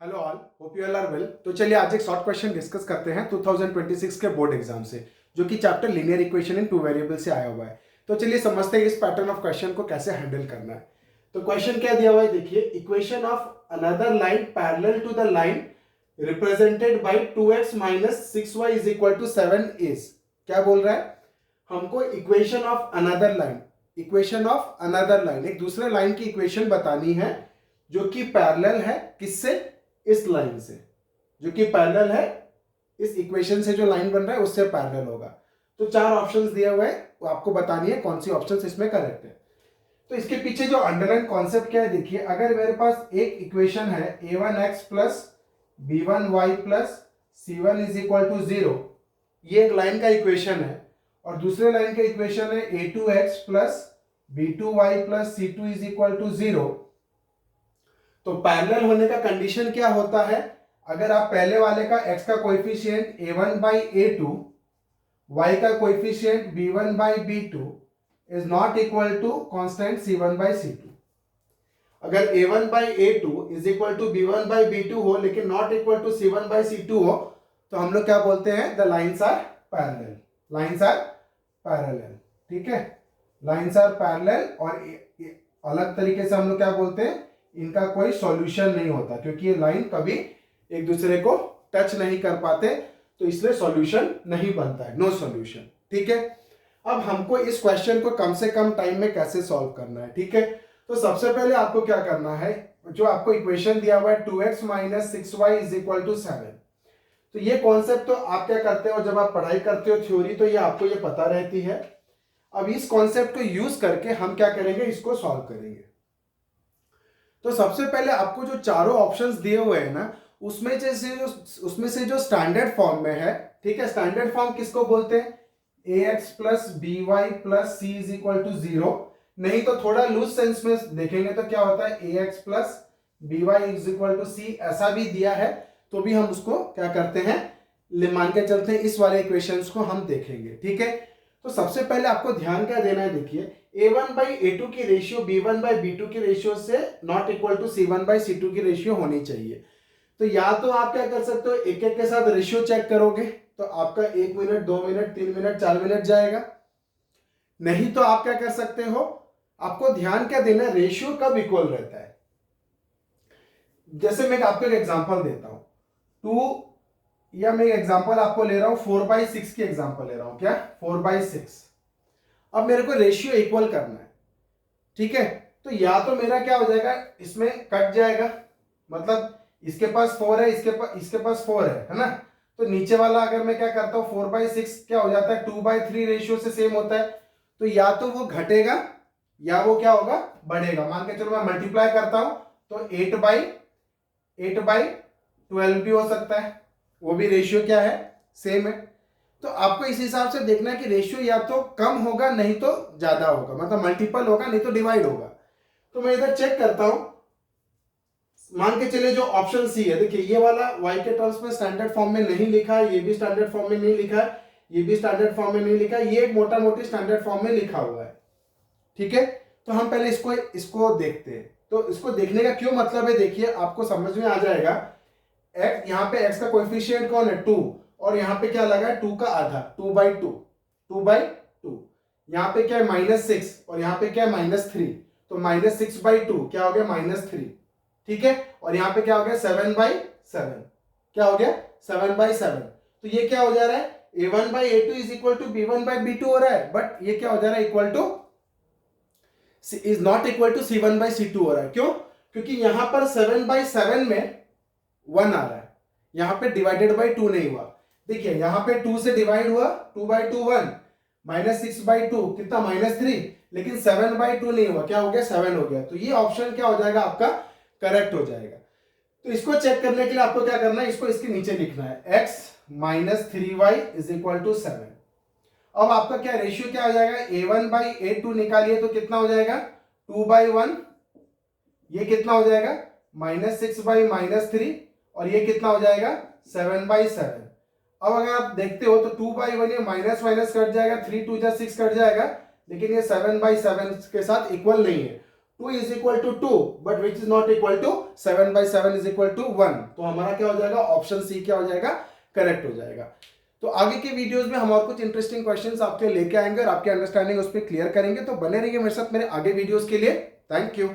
Hello all, hope you all are well. तो चलिए आज एक शॉर्ट क्वेश्चन डिस्कस करते हैं 2026 के बोर्ड एग्जाम से, जो कि chapter linear equation in two variable से आया हुआ है। तो चलिए समझते हैं इस पैटर्न ऑफ क्वेश्चन को कैसे हैंडल करना है। तो क्वेश्चन क्या दिया हुआ है, देखिए, equation of another line parallel to the line represented by 2x minus 6y is equal to 7 is. क्या बोल रहा है हमको? Equation of another line, equation of another line, एक दूसरे लाइन की इक्वेशन बतानी है जो कि पैरेलल है किससे? इस लाइन से, जो कि पैरेलल है इस इक्वेशन से, जो लाइन बन रहा है उससे पैरेलल होगा। तो चार ऑप्शंस दिए हुए हैं, वो आपको बतानी है कौन सी ऑप्शंस इसमें करेक्ट है। तो इसके पीछे जो अंडरलाइन कॉन्सेप्ट क्या है, देखिए, अगर मेरे पास एक इक्वेशन है a1x plus b1y plus c1 is equal to 0, ये एक लाइन का इक्वेशन है, और दूसरे लाइन का इक्वेशन है a2x plus b2y plus c2 is equal to 0। तो पैरेलल होने का कंडीशन क्या होता है? अगर आप पहले वाले का x का coefficient a1 by a2, y का coefficient b1 by b2 is not equal to constant c1 by c2। अगर a1 by a2 is equal to b1 by b2 हो लेकिन not equal to c1 by c2 हो, तो हम लोग क्या बोलते हैं? The lines are parallel, lines are parallel. ठीक है, लाइन्स आर पैरेलल। और अलग तरीके से हम लोग क्या बोलते हैं? इनका कोई सॉल्यूशन नहीं होता, क्योंकि ये लाइन कभी एक दूसरे को टच नहीं कर पाते, तो इसलिए सॉल्यूशन नहीं बनता है, नो सॉल्यूशन। ठीक है, अब हमको इस क्वेश्चन को कम से कम टाइम में कैसे सॉल्व करना है। ठीक है, तो सबसे पहले आपको क्या करना है, जो आपको इक्वेशन दिया हुआ है 2x minus 6y is equal to 7, तो ये कॉन्सेप्ट तो आप क्या करते हो जब आप पढ़ाई करते हो थ्योरी, तो ये आपको ये पता रहती है। अब इस कॉन्सेप्ट को यूज करके हम क्या करेंगे, इसको सॉल्व करेंगे। तो सबसे पहले आपको जो चारों ऑप्शंस दिए हुए हैं ना, उसमें से जो स्टैंडर्ड फॉर्म में है, ठीक है, स्टैंडर्ड फॉर्म किसको बोलते हैं? ax plus B y plus c is equal to 0। नहीं तो थोड़ा लूज सेंस में देखेंगे तो क्या होता है, ax plus B Y is equal to C, ऐसा भी दिया है, तो भी हम उसको क्या करते हैं, मान के चलते हैं, इस वाले इक्वेशंस को हम देखेंगे। ठीक है, तो सबसे पहले आपको ध्यान क्या देना है, देखिए, a1 बाई a2 की रेशियो b1 बाई b2 की रेशियो से not equal to c1 by c2 की रेशियो होनी चाहिए। तो या तो आप क्या कर सकते हो, एक एक के साथ रेशियो चेक करोगे तो आपका 1 मिनट 2 मिनट 3 मिनट 4 मिनट जाएगा। नहीं तो आप क्या कर सकते हो, आपको ध्यान क्या देना है, रेशियो कब इक्वल रहता है। जैसे मैं आपको एक एग्जांपल देता हूं, 2, या मैं एग्जांपल आपको ले रहा हूं 4/6 की एग्जांपल ले रहा हूं, क्या 4/6। अब मेरे को रेशियो इक्वल करना है। ठीक है, तो या तो मेरा क्या हो जाएगा, इसमें कट जाएगा, मतलब इसके पास 4 है, इसके पास 4 है ना, तो नीचे वाला अगर मैं क्या करता हूं 4/6 क्या हो जाता है, 2/3 रेशियो से सेम होता है। तो या तो वो घटेगा या वो क्या होगा, बढ़ेगा। मान के चलो मैं मल्टीप्लाई करता हूं तो 8/12 भी हो सकता है, वो भी रेशियो क्या है, सेम है। तो आपको इस हिसाब से देखना है कि रेशियो या तो कम होगा नहीं तो ज्यादा होगा, मतलब मल्टीपल होगा नहीं तो डिवाइड होगा। तो मैं इधर चेक करता हूं, मान के चलिए जो ऑप्शन सी है, देखिए ये वाला y के टर्म्स में स्टैंडर्ड फॉर्म में नहीं लिखा है, ये भी स्टैंडर्ड फॉर्म में नहीं लिखा है, ये भी स्टैंडर्ड फॉर्म में नहीं लिखा है, ये एक मोटा मोटी स्टैंडर्ड फॉर्म में लिखा हुआ है। ठीक है, तो हम पहले इसको देखते हैं। तो इसको देखने का क्यों मतलब है, देखिए आपको समझ में आ जाएगा। x, यहाँ पे x का कोएफिशिएंट कौन है, 2, और यहाँ पे क्या लगा है, 2 का आधा, 2/2। यहाँ पे क्या है, -6, और यहाँ पे क्या है, -3, तो -6/2 क्या हो गया, -3। ठीक है, और यहाँ पे क्या हो गया, 7/7, क्या हो गया, 7/7। तो ये क्या हो जा रहा है, a1/a2 is equal to b1/b2 हो रहा है, बट ये क्या हो जा रहा है, equal to is not equal to c1/c2 हो रहा है। क्यों? क्योंकि यहां पर 7/7 में 1 आ रहा है, यहां पे डिवाइडेड बाई 2 नहीं हुआ। देखिए यहां पे 2 से डिवाइड हुआ, 2/2 1, -6/2 कितना, -3, लेकिन 7/2 नहीं हुआ, क्या हो गया, 7 हो गया। तो ये ऑप्शन क्या हो जाएगा, आपका करेक्ट हो जाएगा। तो इसको चेक करने के लिए आपको क्या करना है, इसको इसके नीचे लिखना है, x minus 3y is equal to 7। अब आपका क्या रेशियो क्या हो जाएगा, a1/a2 निकालिए तो कितना हो जाएगा, 2/1, ये कितना हो जाएगा, -6/-3, और ये कितना हो जाएगा, 7/7। अब अगर आप देखते हो तो 2/1 ये माइनस माइनस कट जाएगा, 3 2 जा 6 कट जाएगा, लेकिन ये 7/7 के साथ इक्वल नहीं है। 2 is equal to 2 but which is not equal to 7 by 7 is equal to 1। तो हमारा क्या हो जाएगा, ऑप्शन सी क्या हो जाएगा, करेक्ट हो जाएगा। तो आगे के वीडियोस में हम और कुछ इंटरेस्टिंग क्वेश्चंस आपके लेके आएंगे और आपकी अंडरस्टैंडिंग उस पर क्लियर करेंगे। तो बने रहिए मेरे साथ मेरे आगे वीडियोस के लिए। Thank you.